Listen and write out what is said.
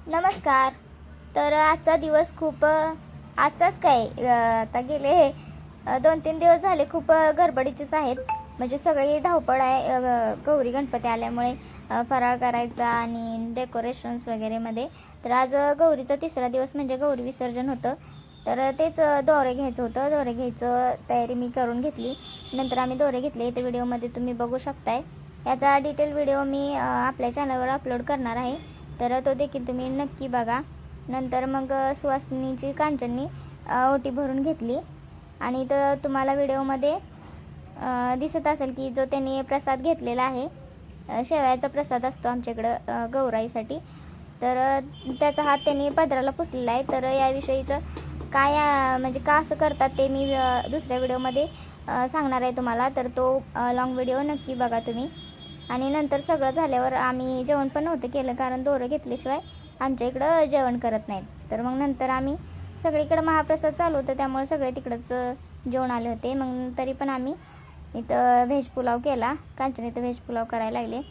नमस्कार. तर आजचा दिवस खूप आजचाच काय आता गेले 2-3 दिवस झाले खूप गडबडीचेच आहेत. म्हणजे सगळी धावपळ आहे गौरी गणपती आल्यामुळे फराळ करायचा आणि डेकोरेशन्स वगैरेमध्ये. तर आज गौरीचा तिसरा दिवस म्हणजे गौरी विसर्जन होतं. तर तेच दोरे घ्यायचं होतं. दोरे घ्यायचं तयारी मी करून घेतली. नंतर आम्ही दोरे घेतले. ते व्हिडिओमध्ये तुम्ही बघू शकताय. याचा डिटेल व्हिडिओ मी आपल्या चॅनलवर अपलोड करणार आहे. तर तो देखील तुम्ही नक्की बघा. नंतर मग सुवासिनीची कांचननी ओटी भरून घेतली आणि तर तुम्हाला व्हिडिओमध्ये दिसत असेल की जो त्यांनी प्रसाद घेतलेला आहे, शेवयाचा प्रसाद असतो आमच्याकडं गौराईसाठी. तर त्याचा हात त्यांनी पदराला पुसलेला आहे. तर याविषयीचं काय म्हणजे का असं करतात ते मी दुसऱ्या व्हिडिओमध्ये सांगणार आहे तुम्हाला. तर तो लॉंग व्हिडिओ नक्की बघा तुम्ही. आणि नंतर सगळं झाल्यावर आम्ही जेवण पण नव्हतं केलं, कारण दोरं घेतल्याशिवाय आमच्या इकडं जेवण करत नाहीत. तर मग नंतर आम्ही सगळीकडं महाप्रसाद चालू होतं त्यामुळे सगळे तिकडंच जेवण आले होते. मग तरी पण आम्ही इथं व्हेज पुलाव केला. कांचन इथं व्हेज पुलाव करायला लागले.